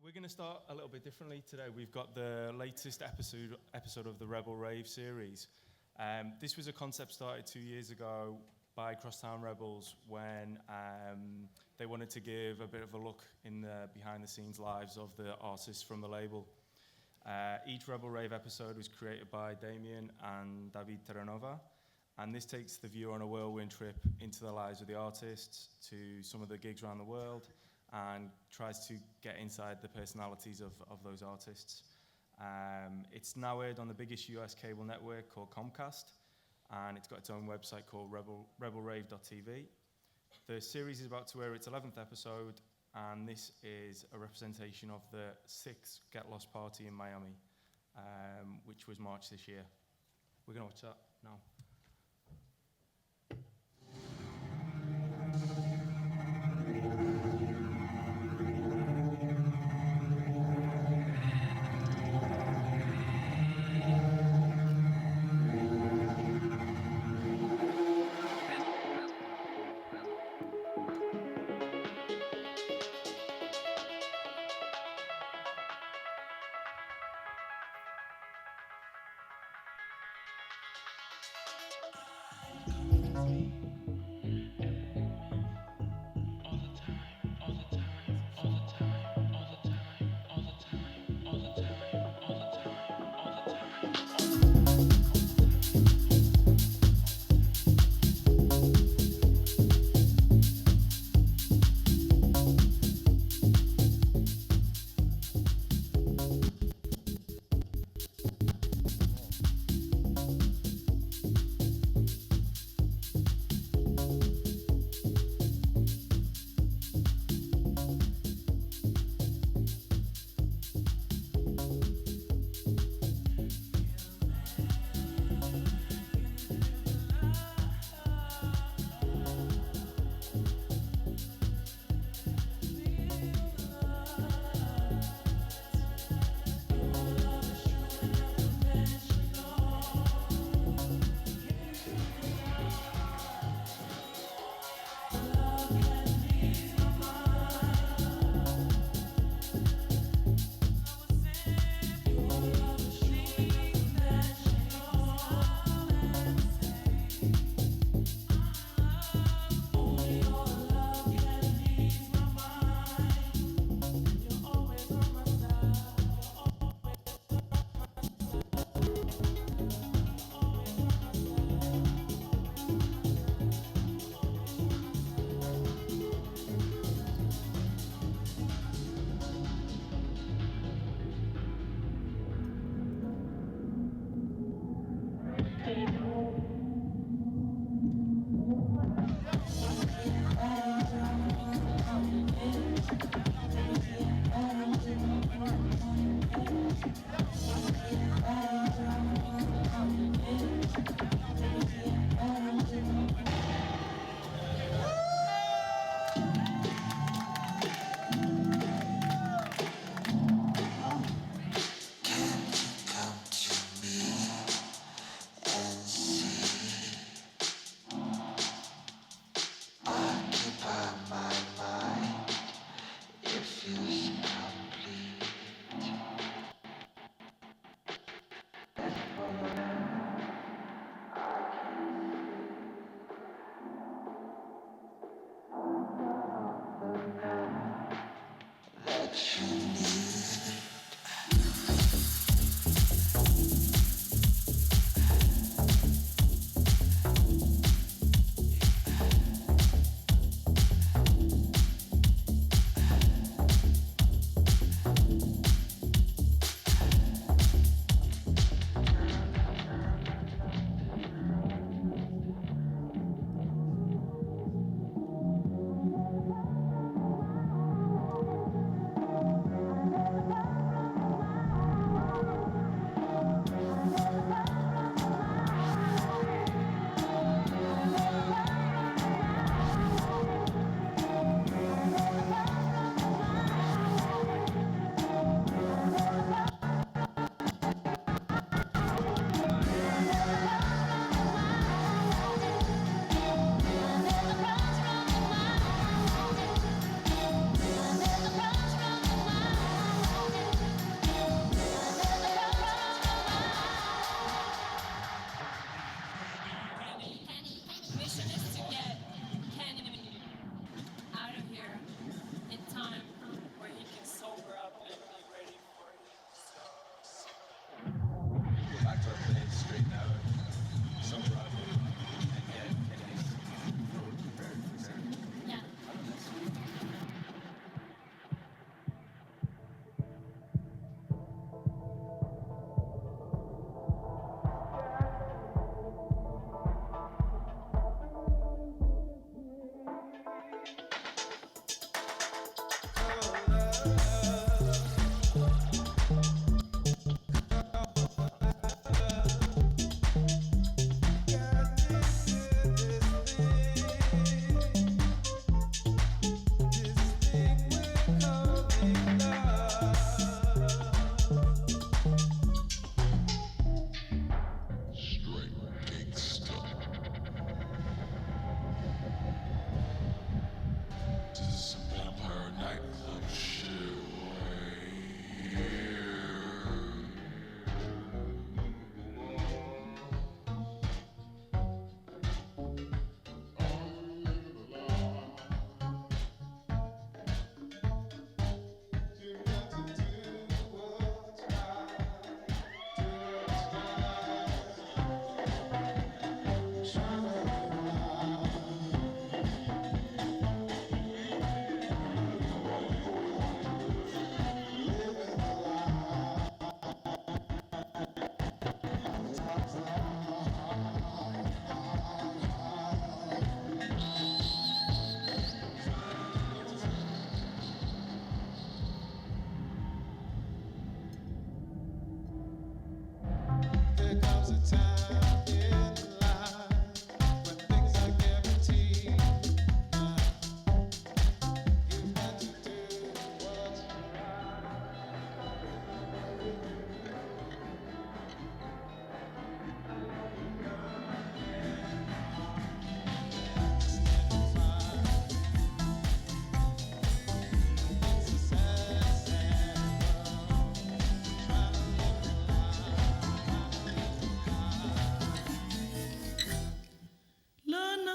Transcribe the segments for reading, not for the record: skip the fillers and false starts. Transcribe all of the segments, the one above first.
We're going to start a little bit differently today. We've got the latest episode of the Rebel Rave series. This was a concept started 2 years ago by Crosstown Rebels when they wanted to give a bit of a look in the behind-the-scenes lives of the artists from the label. Each Rebel Rave episode was created by Damien and Damian, and this takes the viewer on a whirlwind trip into the lives of the artists, to some of the gigs around the world, and tries to get inside the personalities of those artists. It's now aired on the biggest US cable network called Comcast, and it's got its own website called rebelrave.tv. The series is about to air its 11th episode, and this is a representation of the 6th Get Lost party in Miami, which was March this year. We're going to watch that now.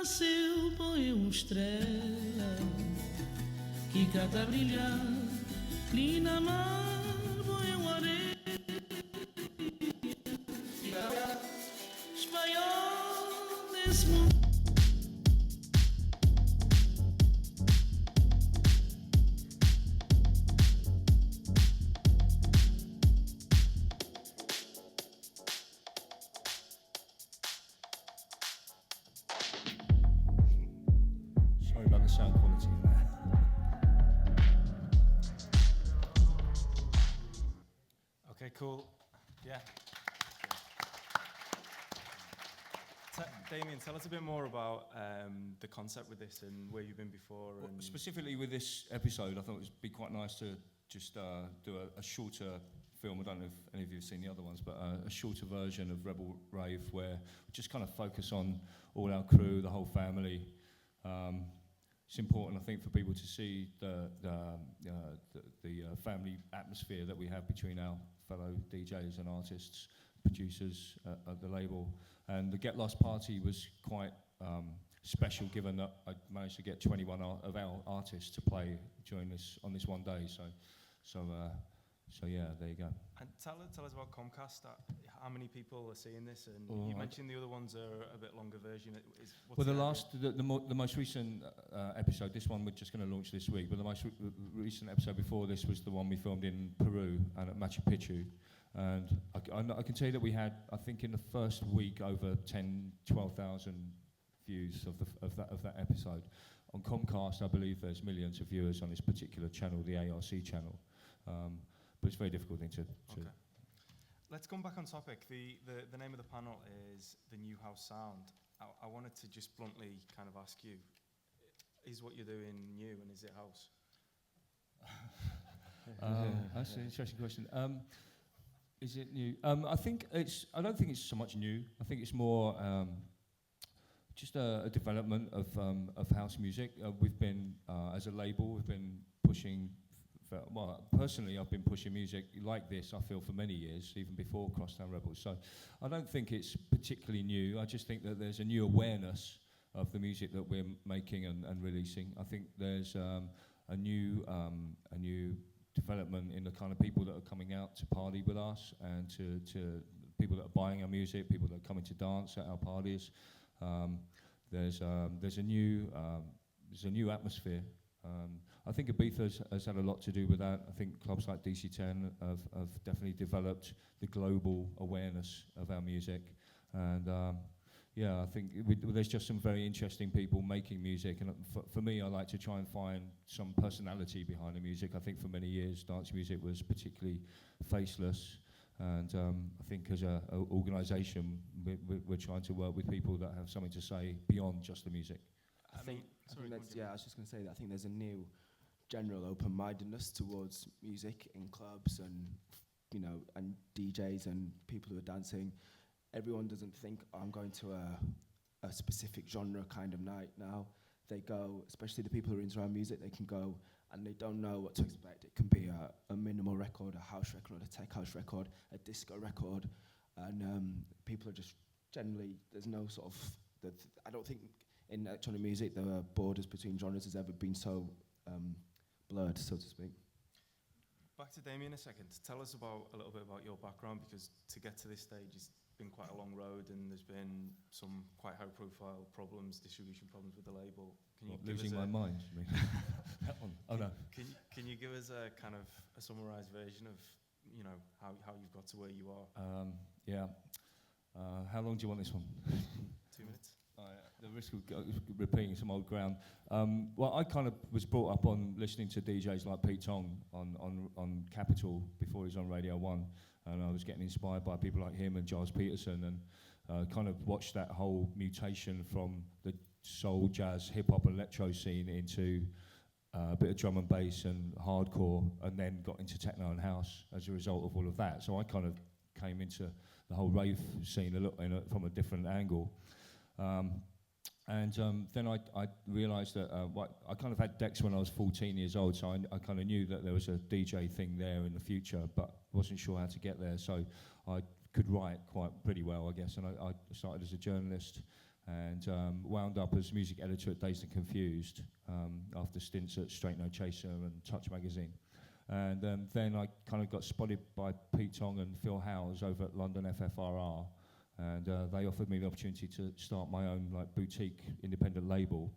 nasceu, põe estrela que cata brilhar, linda mar, põe areia, espanhol desse mundo. Sorry about the sound quality in there. Okay, cool. Yeah. Damien, tell us a bit more about the concept with this and where you've been before. Well, And specifically with this episode, I thought it would be quite nice to just do a shorter film. I don't know if any of you have seen the other ones, but a shorter version of Rebel Rave where we just kind of focus on all our crew, the whole family. It's important, I think, for people to see the family atmosphere that we have between our fellow DJs and artists, producers at the label. And the Get Lost party was quite special, given that I managed to get 21 of our artists to play during this on this one day. So yeah, there you go. And tell us about Comcast. How many people are seeing this? And Well, you mentioned the other ones are a bit longer version. Well, the most recent episode, this one we're just going to launch this week, but the most recent episode before this was the one we filmed in Peru and at Machu Picchu. And I can tell you that we had, I think in the first week, over 12,000 views of that episode. On Comcast, I believe there's millions of viewers on this particular channel, the ARC channel. But it's a very difficult thing to. Okay. Let's come back on topic. The name of the panel is The New House Sound. I wanted to just bluntly kind of ask you, is what you're doing new and is it house? That's an interesting question. Is it new? I don't think it's so much new. I think it's more just a development of house music. We've been, as a label, we've been pushing. Well, personally, I've been pushing music like this, I feel, for many years, even before Crosstown Rebels. So I don't think it's particularly new. I just think that there's a new awareness of the music that we're making and releasing. I think there's a new development in the kind of people that are coming out to party with us and to people that are buying our music, people that are coming to dance at our parties. There's a new atmosphere. I think Ibiza has had a lot to do with that. I think clubs like DC10 have definitely developed the global awareness of our music. And yeah, I think there's just some very interesting people making music. And for me, I like to try and find some personality behind the music. I think for many years, dance music was particularly faceless. And I think as an organisation, we're trying to work with people that have something to say beyond just the music. I think I was just going to say that I think there's a new general open-mindedness towards music in clubs and, you know, and DJs and people who are dancing. Everyone doesn't think, I'm going to a specific genre kind of night now. They go, especially the people who are into our music, they can go and they don't know what to expect. It can be a minimal record, a house record, a tech house record, a disco record, and people are just generally, there's no sort of, I don't think in electronic music, the borders between genres has ever been so blurred, so to speak. Back to Damien a second. Tell us a little bit about your background, because to get to this stage has been quite a long road and there's been some quite high-profile problems, distribution problems with the label. Can you Losing my mind, you mean? That one. Oh no. Can you give us a kind of a summarised version of, you know, how you've got to where you are? Yeah. How long do you want this one? 2 minutes. The risk of repeating some old ground. Well, I kind of was brought up on listening to DJs like Pete Tong on Capital before he was on Radio 1, and I was getting inspired by people like him and Giles Peterson, and kind of watched that whole mutation from the soul, jazz, hip-hop, electro scene into a bit of drum and bass and hardcore, and then got into techno and house as a result of all of that. So I kind of came into the whole rave scene from a different angle. Then I realised that I kind of had decks when I was 14 years old, so I kind of knew that there was a DJ thing there in the future, but wasn't sure how to get there. So I could write pretty well, I guess, and I started as a journalist and wound up as music editor at Dazed and Confused after stints at Straight No Chaser and Touch magazine. And then I kind of got spotted by Pete Tong and Phil Howes over at London FFRR, and they offered me the opportunity to start my own like boutique independent label,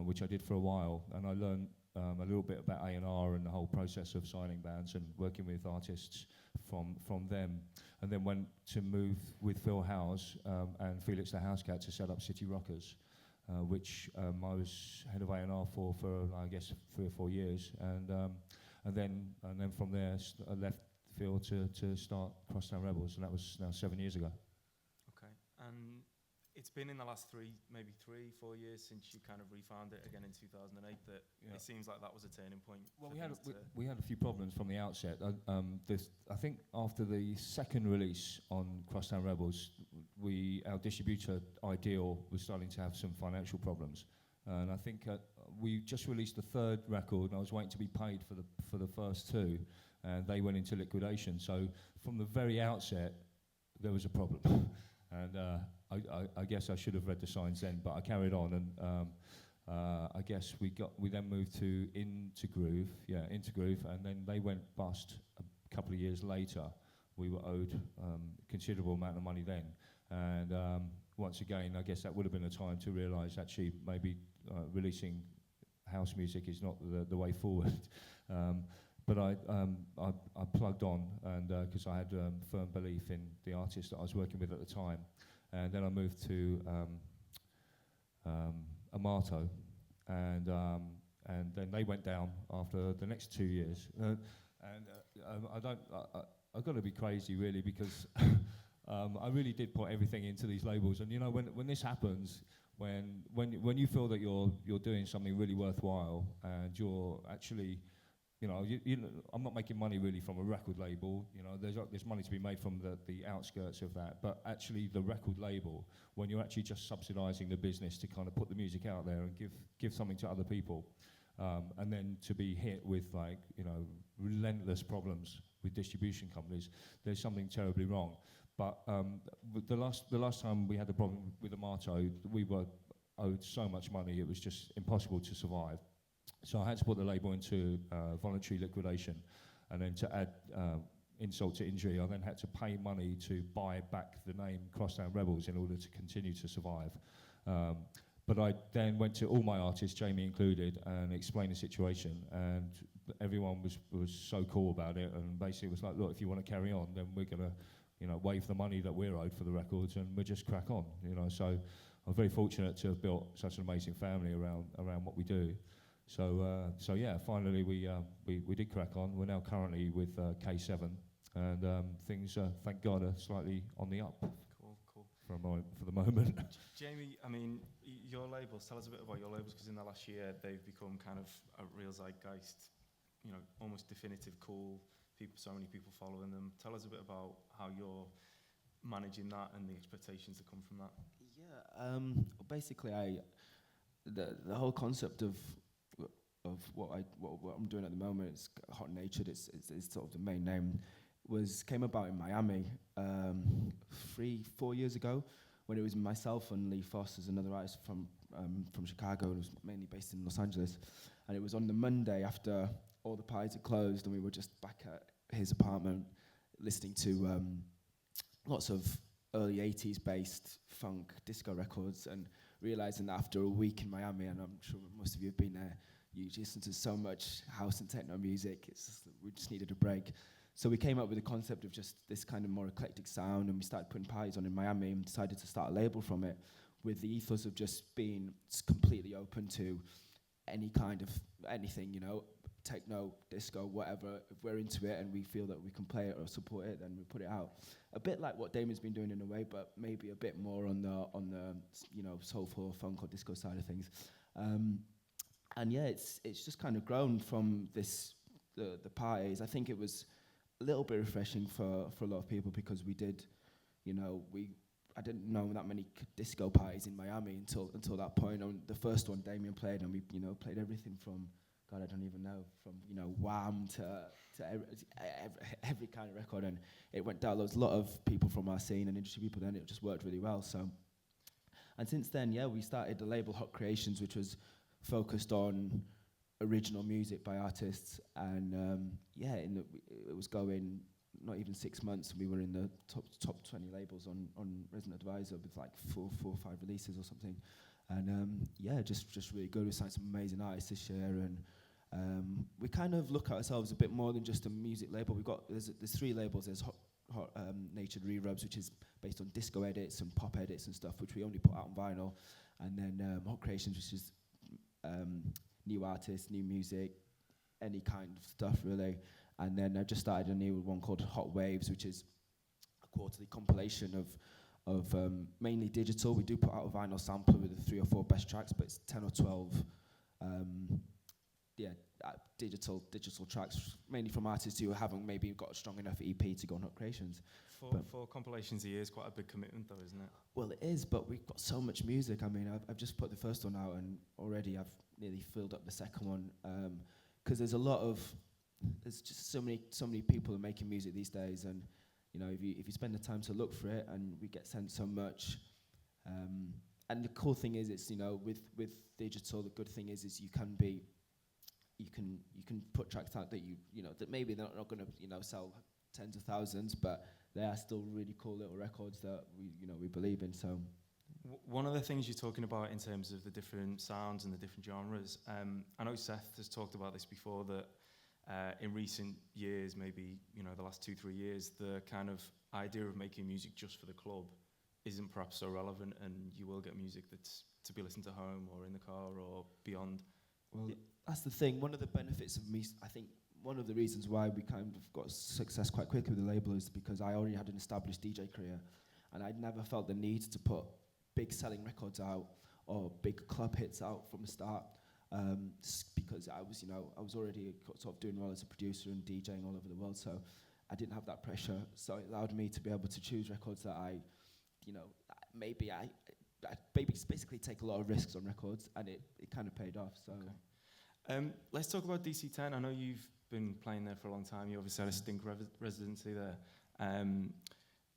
which I did for a while, and I learned a little bit about A&R and the whole process of signing bands and working with artists from them, and then went to move with Phil Howes and Felix the Housecat to set up City Rockers, which I was head of A&R for I guess 3 or 4 years, and then from there I left Phil to start Crosstown Rebels, and that was now 7 years ago. Okay, and it's been in the last 4 years since you kind of refound it again in 2008 that it seems like that was a turning point. Well, we had a few problems from the outset. I think after the second release on Crosstown Rebels, our distributor Ideal was starting to have some financial problems, and I think we just released the third record, and I was waiting to be paid for the first two, and they went into liquidation. So from the very outset, there was a problem, and I guess I should have read the signs then, but I carried on, and I guess we then moved to Into Groove, and then they went bust a couple of years later. We were owed a considerable amount of money then, and once again, I guess that would have been a time to realise actually maybe releasing house music is not the way forward. But I plugged on, and because I had firm belief in the artist that I was working with at the time. And then I moved to Amato, and then they went down after the next 2 years. I've got to be crazy really, because I really did put everything into these labels. And you know, when this happens, when you feel that you're doing something really worthwhile, and you're actually, I'm not making money really from a record label. You know, there's money to be made from the outskirts of that. But actually, the record label, when you're actually just subsidising the business to kind of put the music out there and give something to other people, and then to be hit with relentless problems with distribution companies, there's something terribly wrong. But the last time we had the problem with Amato, we were owed so much money, it was just impossible to survive. So I had to put the label into voluntary liquidation, and then to add insult to injury, I then had to pay money to buy back the name Crosstown Rebels in order to continue to survive. But I then went to all my artists, Jamie included, and explained the situation, and everyone was so cool about it, and basically was like, look, if you want to carry on, then we're going to waive the money that we're owed for the records, and we'll just crack on. So I'm very fortunate to have built such an amazing family around what we do. So yeah, finally we did crack on. We're now currently with K7, and things, thank God, are slightly on the up. Cool. For the moment. Jamie, I mean, your labels, tell us a bit about your labels, because in the last year they've become kind of a real zeitgeist, almost definitive cool. So many people following them. Tell us a bit about how you're managing that and the expectations that come from that. Yeah, basically, the whole concept of what I'm doing at the moment is Hot Natured. It's sort of the main name. Came about in Miami 3-4 years ago, when it was myself and Lee Foss as another artist from Chicago, and was mainly based in Los Angeles. And it was on the Monday after all the parties had closed, and we were just back at his apartment listening to lots of early 80s based funk disco records, and realizing that after a week in Miami, and I'm sure most of you have been there, you listen to so much house and techno music, we just needed a break. So we came up with the concept of just this kind of more eclectic sound, and we started putting parties on in Miami, and decided to start a label from it, with the ethos of just being completely open to any kind of anything, techno, disco, whatever. If we're into it and we feel that we can play it or support it, then we put it out. A bit like what Damien's been doing in a way, but maybe a bit more on the soulful funk or disco side of things. And yeah, it's just kind of grown from the parties. I think it was a little bit refreshing for a lot of people, because we did, I didn't know that many disco parties in Miami until that point. On the first one Damien played, and we played everything from, God, I don't even know, from Wham to every kind of record, and it went down. There was a lot of people from our scene and industry people, then it just worked really well. So And since then, yeah, we started the label Hot Creations, which was focused on original music by artists. And yeah, it was going not even 6 months. We were in the top 20 labels on Resident Advisor with like four or five releases or something. And yeah, just really good. We signed some amazing artists this year, and we kind of look at ourselves a bit more than just a music label. There's 3 labels. There's Hot Natured Re-Rubs, which is based on disco edits and pop edits and stuff, which we only put out on vinyl. And then Hot Creations, which is new artists, new music, any kind of stuff really. And then I just started a new one called Hot Waves, which is a quarterly compilation of mainly digital. We do put out a vinyl sampler with the 3 or 4 best tracks, but it's 10 or 12 digital tracks, mainly from artists who haven't maybe got a strong enough EP to go on Hot Creations. For compilations a year is quite a big commitment though, isn't it? Well, it is, but we've got so much music. I mean, I've just put the first one out, and already I've nearly filled up the second one, because there's just so many people are making music these days, and you know, if you spend the time to look for it, and we get sent so much. And the cool thing is, it's, you know, with digital, the good thing is you can put tracks out that you know that maybe they're not going to, you know, sell tens of thousands, but they are still really cool little records that we believe in. So one of the things you're talking about in terms of the different sounds and the different genres, I know Seth has talked about this before, that in recent years, maybe, you know, the last 2-3 years, the kind of idea of making music just for the club isn't perhaps so relevant, and you will get music that's to be listened to home or in the car or beyond. Well, that's the thing. One of the benefits of me, I think, one of the reasons why we kind of got success quite quickly with the label is because I already had an established DJ career, and I'd never felt the need to put big selling records out or big club hits out from the start, because I was already sort of doing well as a producer and DJing all over the world, so I didn't have that pressure. So it allowed me to be able to choose records that I basically take a lot of risks on records, and it kind of paid off. So let's talk about DC10. I know you've been playing there for a long time. You obviously had a stint residency there.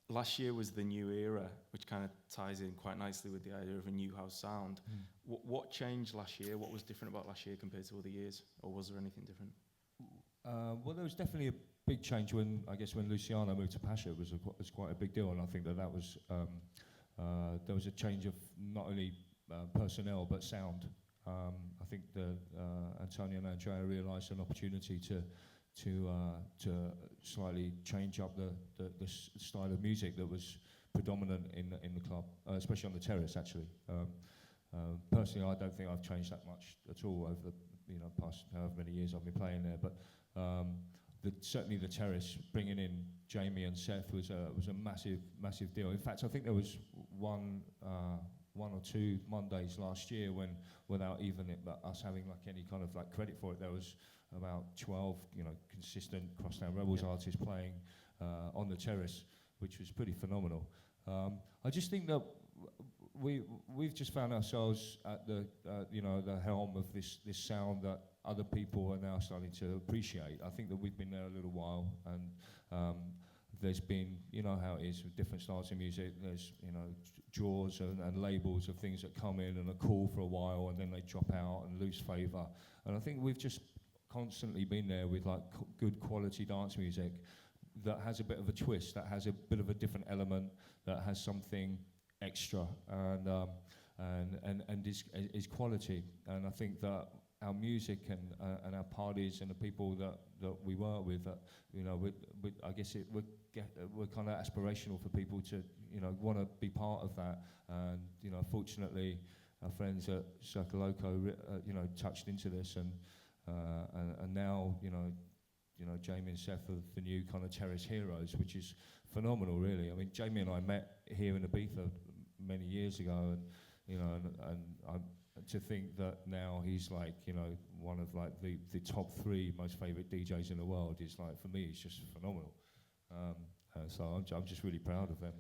Last year was the new era, which kind of ties in quite nicely with the idea of a new house sound. What changed last year? What was different about last year compared to other years? Or was there anything different? Well, there was definitely a big change when Luciano moved to Pasha. It was quite a big deal, and I think that was there was a change of not only personnel but sound. I think that Antonio and Andrea realised an opportunity to slightly change up the style of music that was predominant in the club, especially on the terrace. Actually, personally, I don't think I've changed that much at all over the past however many years I've been playing there. But certainly the terrace, bringing in Jamie and Seth was a massive deal. In fact, I think there was one or two Mondays last year when, without even us having like any kind of like credit for it, there was about 12 consistent Crosstown Rebels artists playing on the terrace, which was pretty phenomenal. I just think that we've just found ourselves at the helm of this sound that other people are now starting to appreciate. I think that we've been there a little while, and there's been, you know how it is with different styles of music, there's draws and labels of things that come in and are cool for a while and then they drop out and lose favour. And I think we've just constantly been there with like good quality dance music that has a bit of a twist, that has a bit of a different element, that has something extra and is quality. And I think that our music and our parties and the people that we work with, I guess we're kind of aspirational for people to want to be part of that. And fortunately, our friends at Circle Loco touched into this, and now Jamie and Seth are the new kind of terrace heroes, which is phenomenal, really. I mean, Jamie and I met here in Ibiza many years ago, and to think that now he's like one of like the top 3 most favourite DJs in the world is like, for me, it's just phenomenal. So I'm just really proud of them.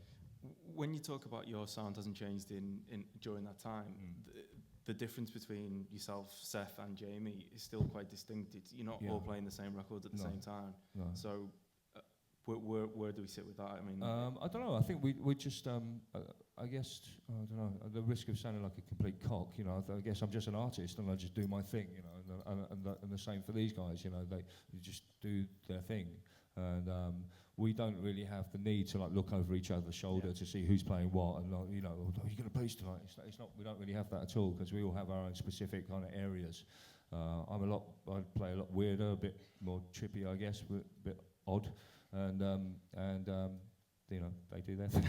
When you talk about your sound hasn't changed in during that time, the difference between yourself, Seth, and Jamie is still quite distinct. You're not all playing the same records at the same time. No. So where do we sit with that? I mean, I don't know. I think we just, I guess, I don't know. At the risk of sounding like a complete cock, you know, I guess I'm just an artist and I just do my thing, you know. And the same for these guys, you know. They just do their thing, and we don't really have the need to like look over each other's shoulder to see who's playing what, and you know, are you going to bass tonight? It's not. We don't really have that at all because we all have our own specific kind of areas. I play a lot weirder, a bit more trippy, I guess, a bit odd. And you know, they do their thing.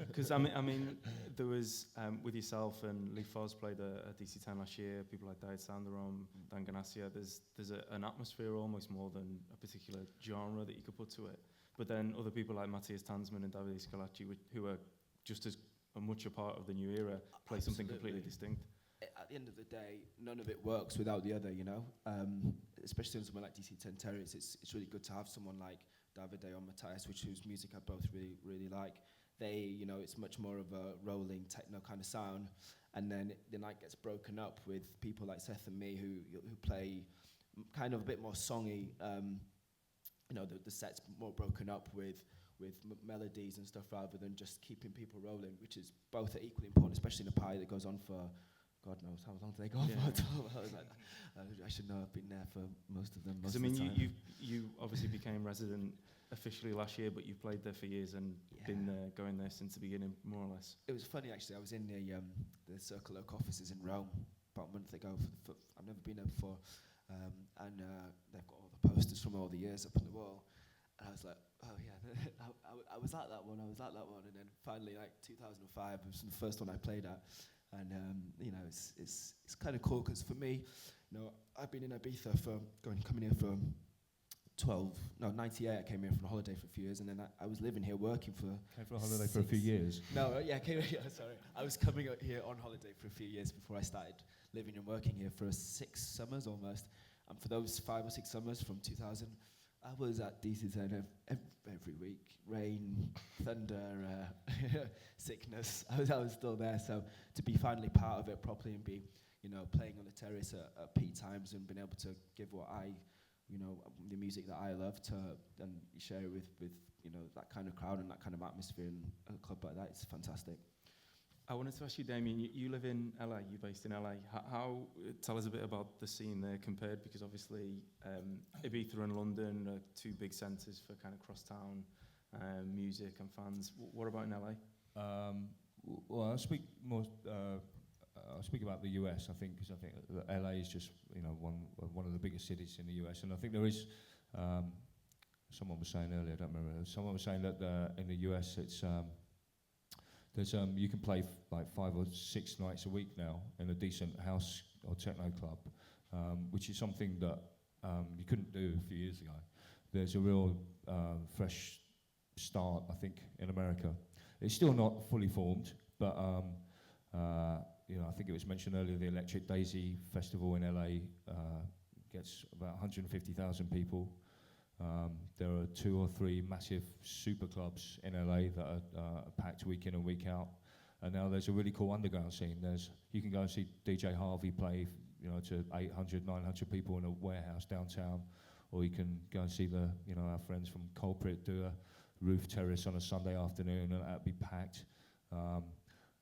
Because I mean, there was with yourself and Lee Foz played a DC10 last year. People like Diet Sandarom, Dan Ganassia. There's an atmosphere almost more than a particular genre that you could put to it. But then other people like Matthias Tansman and Davide Scalacci, who are just as much a part of the new era, play something completely distinct. At the end of the day, none of it works without the other, you know. Especially in someone like DC10 Terrace, it's really good to have someone like Davide or Matthias, whose music I both really like. They, you know, it's much more of a rolling techno kind of sound, and then the night gets broken up with people like Seth and me who play kind of a bit more songy. You know, the set's more broken up with melodies and stuff rather than just keeping people rolling, which is both are equally important, especially in a party that goes on for God knows how long do they go on for. I was like, I should know. I've been there for most of them. Most I mean, of the time. you obviously became resident officially last year, but you've played there for years and been going there since the beginning, more or less. It was funny actually. I was in the Circle Oak offices in Rome about a month ago. I've never been there before, and they've got all the posters from all the years up on the wall. And I was like, oh yeah, I was at that one. And then finally, like 2005, it was the first one I played at. And you know, it's kind of cool because for me, you know, I've been in Ibiza coming here for 98. I came here for a holiday for a few years, and then I was living here working for. Came for a holiday for a few years. No, sorry. I was coming out here on holiday for a few years before I started living and working here for 6 summers almost. And for those 5 or 6 summers from 2000, I was at DC10 every week. Rain, thunder, sickness. I was still there. So to be finally part of it properly and be, you know, playing on the terrace at peak times and being able to give what you know, the music that I love to and share it with you know, that kind of crowd and that kind of atmosphere in a club like that, it's fantastic. I wanted to ask you, Damien, you live in LA, you're based in LA. How tell us a bit about the scene there compared, because obviously Ibiza and London are 2 big centres for kind of crosstown music and fans. What about in LA? Well, I'll speak about the US, I think, because I think that LA is just, you know, one of the biggest cities in the US, and I think there is. Someone was saying earlier, I don't remember. Someone was saying that in the US, it's you can play like 5 or 6 nights a week now in a decent house or techno club, which is something that you couldn't do a few years ago. There's a real fresh start, I think, in America. It's still not fully formed, but you know, I think it was mentioned earlier, the Electric Daisy Festival in LA gets about 150,000 people. There are 2 or 3 massive super clubs in LA that are packed week in and week out. And now there's a really cool underground scene. You can go and see DJ Harvey play, you know, to 800, 900 people in a warehouse downtown, or you can go and see our friends from Culprit do a roof terrace on a Sunday afternoon, and that'd be packed.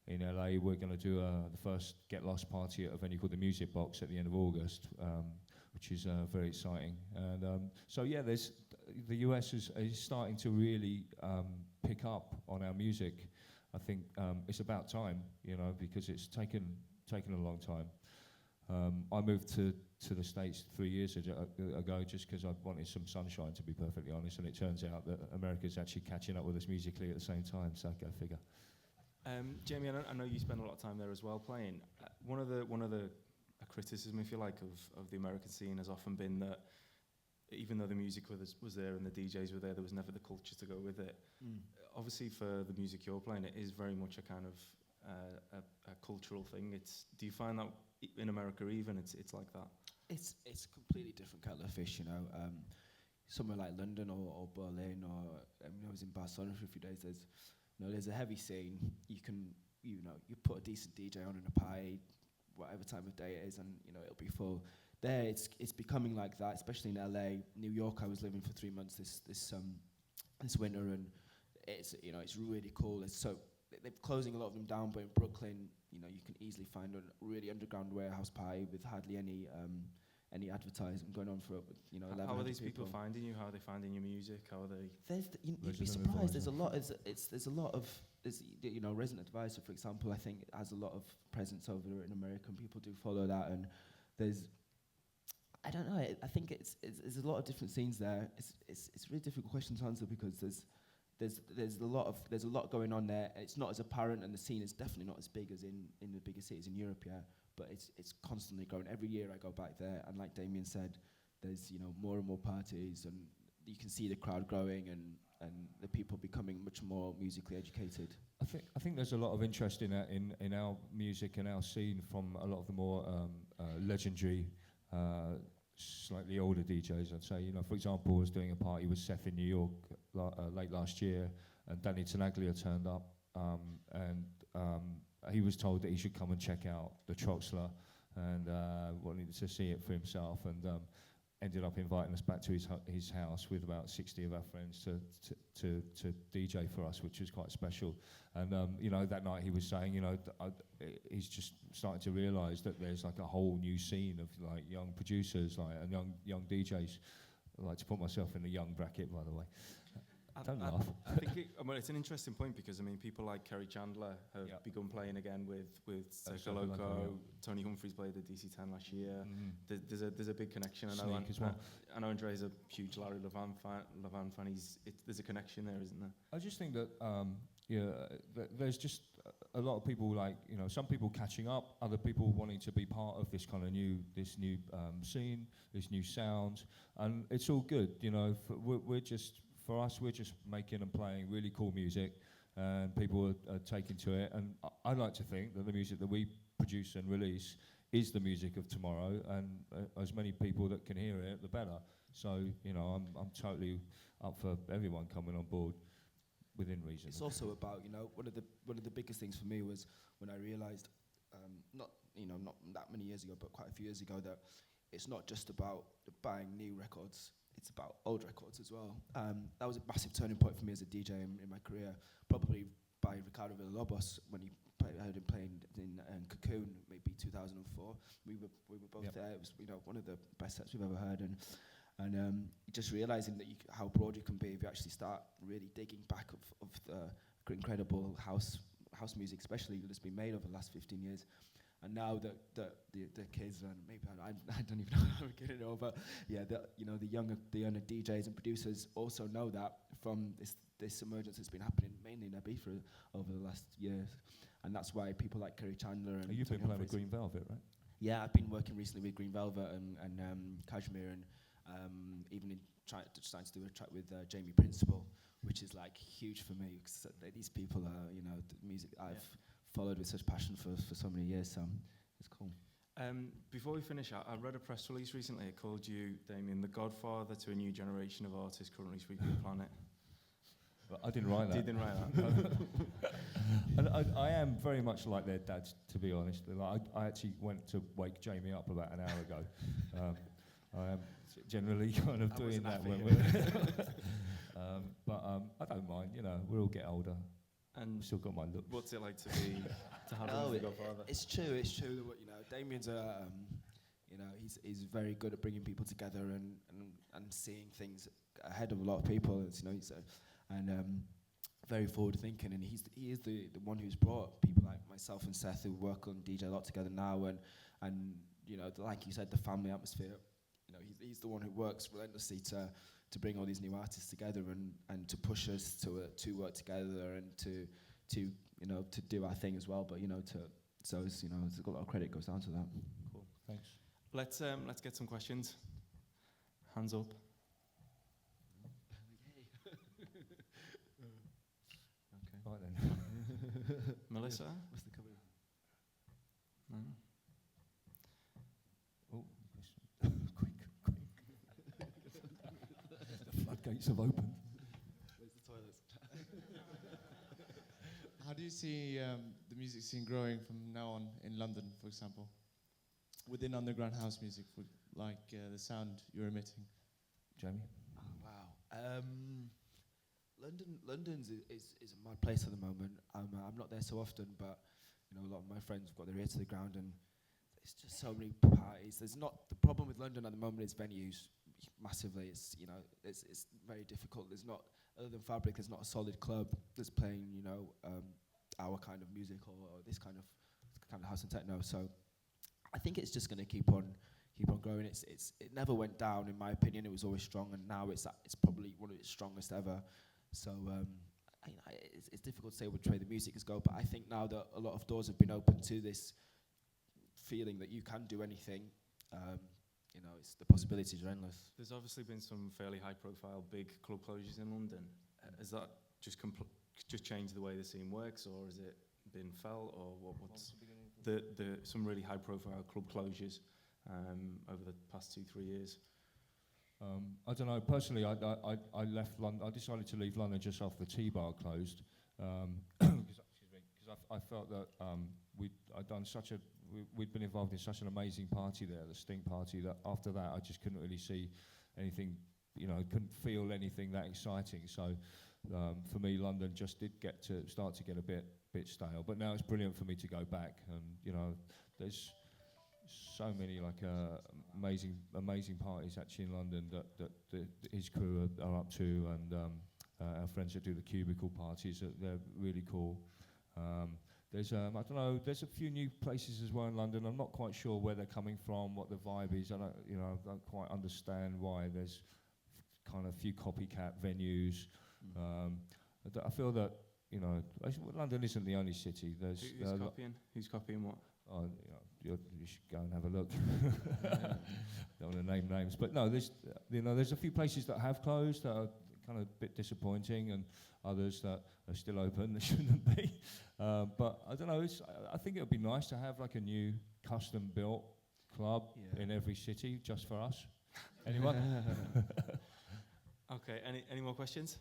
In LA, we're going to do the first Get Lost party at a venue called the Music Box at the end of August, which is very exciting. And so yeah, the US is starting to really pick up on our music. I think it's about time, you know, because it's taken a long time. I moved to the States 3 years ago just because I wanted some sunshine, to be perfectly honest, and it turns out that America's actually catching up with us musically at the same time, so go figure. Jamie, I know you spend a lot of time there as well playing. One of the criticism, if you like, of the American scene has often been that even though the music was there and the DJs were there was never the culture to go with it. Obviously, for the music you're playing, it is very much a kind of a cultural thing. Do you find that in America even it's like that? It's a completely different kettle of fish, you know. Somewhere like London or Berlin, or I was in Barcelona for a few days. There's a heavy scene. You put a decent DJ on in a party, whatever time of day it is, and it'll be full. There, it's becoming like that, especially in LA, New York. I was living for 3 months this this winter, and it's it's really cool. They're closing a lot of them down, but in Brooklyn, you can easily find a really underground warehouse party with hardly any advertising going on for How are these people finding you? How are they finding your music? How are they? You'd be surprised. There's a lot. There's a lot of Resident Advisor, for example. I think has a lot of presence over in America, and people do follow that. And I don't know. I think it's a lot of different scenes there. It's a really difficult question to answer because there's a lot going on there. And it's not as apparent, and the scene is definitely not as big as in the bigger cities in Europe. Yeah. But it's constantly growing. Every year I go back there, and like Damien said, there's more and more parties, and you can see the crowd growing, and the people becoming much more musically educated. I think there's a lot of interest in our music and our scene from a lot of the more legendary, slightly older DJs. I'd say, for example, I was doing a party with Seth in New York late last year, and Danny Tenaglia turned up, and he was told that he should come and check out the Troxler, and wanted to see it for himself, and ended up inviting us back to his house with about 60 of our friends to DJ for us, which was quite special. And that night he was saying, he's just starting to realise that there's like a whole new scene of like young producers, and young DJs. I like to put myself in the young bracket, by the way. Don't laugh. I think it's an interesting point because people like Kerry Chandler have begun playing again with Seca Loco. Tony Humphries played at DC10 last year. There's a big connection. I know Andre's a huge Larry Levan fan. There's a connection there, isn't there? I just think that there's just a lot of people some people catching up, other people wanting to be part of this kind of new scene, this new sound, and it's all good. For us, we're just making and playing really cool music, and people are taking to it. And I like to think that the music that we produce and release is the music of tomorrow, and as many people that can hear it, the better. So, I'm totally up for everyone coming on board within reason. It's also about, one of the biggest things for me was when I realised, not that many years ago, but quite a few years ago, that it's not just about buying new records. It's about old records as well. That was a massive turning point for me as a DJ in my career, probably by Ricardo Villalobos when I heard him playing in Cocoon, maybe 2004. We were both there. It was one of the best sets we've ever heard, and just realising that how broad you can be if you actually start really digging back of the incredible house music, especially that's been made over the last 15 years. And now that the kids, and maybe I don't even know how I'm getting it over, the younger DJs and producers also know that from this emergence that's been happening mainly in Ibiza over the last years, and that's why people like Kerry Chandler and you've been playing with Green Velvet, right? Yeah, I've been working recently with Green Velvet and Kashmir, and even starting to do a track with Jamie Principal, which is like huge for me because these people are the music I've followed with such passion for so many years, so it's cool. Before we finish, I read a press release recently. It called you, Damien, the godfather to a new generation of artists currently sweeping the planet. But I didn't write that. You didn't write that. And I am very much like their dad, to be honest. I actually went to wake Jamie up about an hour ago. I am generally kind of doing that when we're... but I don't mind, we'll all get older. And still got my look. What's it like to have him as the godfather? It's true that Damien's he's very good at bringing people together and seeing things ahead of a lot of people. Very forward thinking, and he is the one who's brought people like myself and Seth, who work on DJ a lot together now, and like you said, the family atmosphere. He's the one who works relentlessly to bring all these new artists together and to push us to work together and to do our thing as well. But so it's, a lot of credit goes down to that. Cool, thanks. Let's get some questions. Hands up. Okay. Right then. Melissa. What's the cover? No. Oh, quick. The floodgates have opened. Where's the toilets? How do you see the music scene growing from now on in London, for example, within underground house music, the sound you're emitting? Jamie? Oh, wow. London's is a mad place at the moment. I'm not there so often, but you know, a lot of my friends have got their ear to the ground, and there's just so many parties. There's not the problem with London at the moment is venues massively. It's you know it's very difficult. There's not other than Fabric. There's not a solid club that's playing our kind of music or this kind of house and techno. So I think it's just going to keep on growing. It never went down in my opinion. It was always strong, and now it's probably one of its strongest ever. So it's difficult to say which way the music is going, but I think now that a lot of doors have been opened to this feeling that you can do anything, it's the possibilities are endless. There's obviously been some fairly high-profile big club closures in London. Has that just changed the way the scene works, or has it been felt, or what's the some really high-profile club closures over the past 2-3 years? I don't know. Personally, I left London. I decided to leave London just after the T-Bar closed, because I felt that we'd been involved in such an amazing party there, the Stink Party, that after that I just couldn't really see anything. Couldn't feel anything that exciting. So for me, London just did start to get a bit stale. But now it's brilliant for me to go back, and there's so many amazing parties actually in London that his crew are up to, and our friends that do the cubicle parties, they're really cool. There's I don't know. There's a few new places as well in London. I'm not quite sure where they're coming from, what the vibe is. I don't quite understand why there's kind of a few copycat venues. I feel that London isn't the only city. There's Who's copying? Who's copying what? You should go and have a look. Don't want to name names, but no, there's a few places that have closed that are kind of a bit disappointing, and others that are still open that shouldn't be. But I don't know. I think it would be nice to have like a new custom-built club in every city just for us. Anyone? Okay. Any more questions?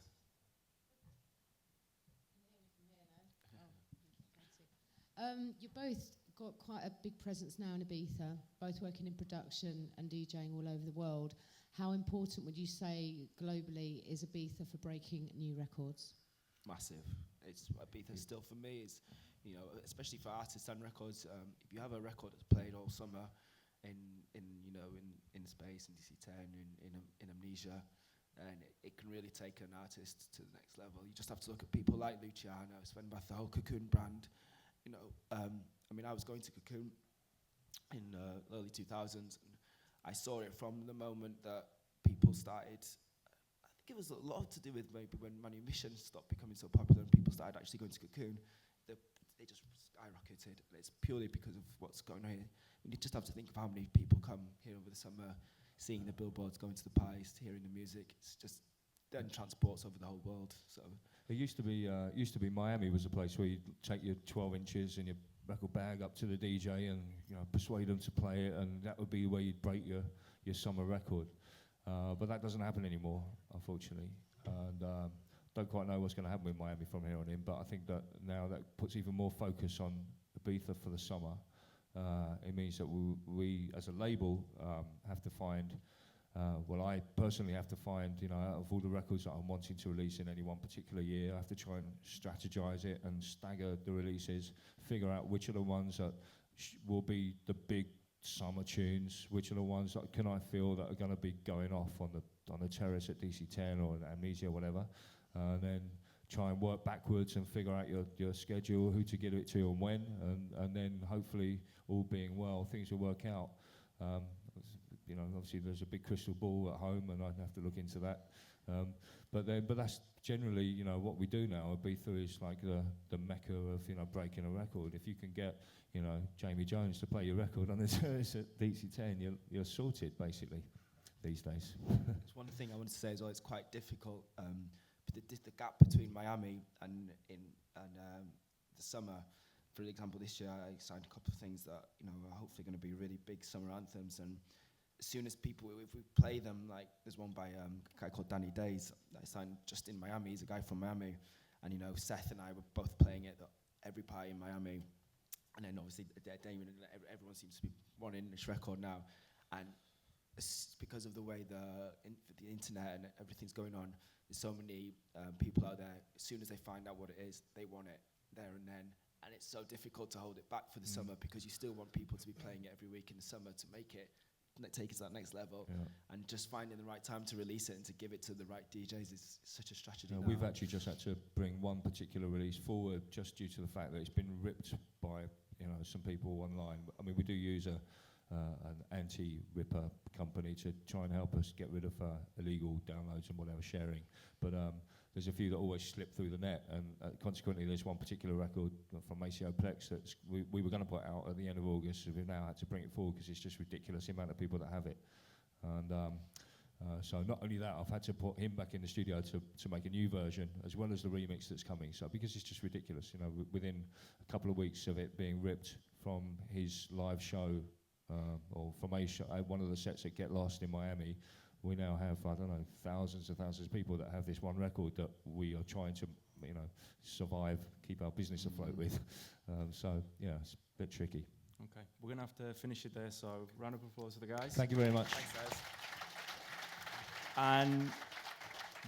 You both got quite a big presence now in Ibiza, both working in production and DJing all over the world. How important would you say globally is Ibiza for breaking new records? Massive. Ibiza still for me is, especially for artists and records. If you have a record that's played all summer in space, in DC10, in Amnesia, and it can really take an artist to the next level. You just have to look at people like Luciano, Sven Bath, the whole Cocoon brand. I was going to Cocoon in early 2000s, and I saw it from the moment that people started. I think it was a lot to do with maybe when Manumission stopped becoming so popular and people started actually going to Cocoon. They just skyrocketed. It's purely because of what's going on here. You just have to think of how many people come here over the summer, seeing the billboards, going to the parties, hearing the music. It's just then transports over the whole world. So it used to be Miami was a place where you'd take your 12 inches and your record bag up to the DJ and persuade them to play it, and that would be where you'd break your summer record. But that doesn't happen anymore, unfortunately. And don't quite know what's going to happen with Miami from here on in, but I think that now that puts even more focus on Ibiza for the summer. It means that we as a label have to find, I personally have to find, out of all the records that I'm wanting to release in any one particular year, I have to try and strategize it and stagger the releases, figure out which are the ones that will be the big summer tunes, which are the ones that can I feel that are going to be going off on the terrace at DC10 or Amnesia or whatever, and then try and work backwards and figure out your schedule, who to give it to and when, and then hopefully, all being well, things will work out. Obviously there's a big crystal ball at home, and I'd have to look into that. But that's generally, what we do now. Ibiza is like the mecca of, breaking a record. If you can get, Jamie Jones to play your record on the terrace at DC10, you're sorted, basically, these days. There's one thing I want to say as well. It's quite difficult. The gap between Miami and the summer. For example, this year I signed a couple of things that are hopefully going to be really big summer anthems. And as soon as if we play them, like there's one by a guy called Danny Days that I signed just in Miami. He's a guy from Miami, and Seth and I were both playing it at every party in Miami. And then obviously Damien and everyone seems to be wanting this record now. And because of the way the internet and everything's going on, there's so many people out there. As soon as they find out what it is, they want it there and then. And it's so difficult to hold it back for the summer because you still want people to be playing it every week in the summer to make it, take it to that next level. Yeah. And just finding the right time to release it and to give it to the right DJs is such a strategy. Yeah, now. we've actually just had to bring one particular release forward just due to the fact that it's been ripped by some people online. I mean, we do use an anti-ripper company to try and help us get rid of illegal downloads and whatever sharing. But there's a few that always slip through the net, and consequently there's one particular record from ACO Plex that we were going to put out at the end of August, so we've now had to bring it forward because it's just ridiculous the amount of people that have it. And so not only that, I've had to put him back in the studio to make a new version, as well as the remix that's coming. So because it's just ridiculous, within a couple of weeks of it being ripped from his live show, or from one of the sets at Get Lost in Miami, we now have, I don't know, thousands and thousands of people that have this one record that we are trying to, survive, keep our business afloat with. So, yeah, it's a bit tricky. Okay, we're going to have to finish it there, so round of applause for the guys. Thank you very much. Thanks, guys. And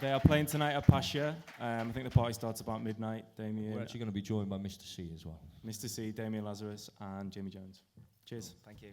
they are playing tonight at Pasha. I think the party starts about midnight. Damien, We're actually going to be joined by Mr. C as well. Mr. C, Damien Lazarus, and Jamie Jones. Cheers. Thank you.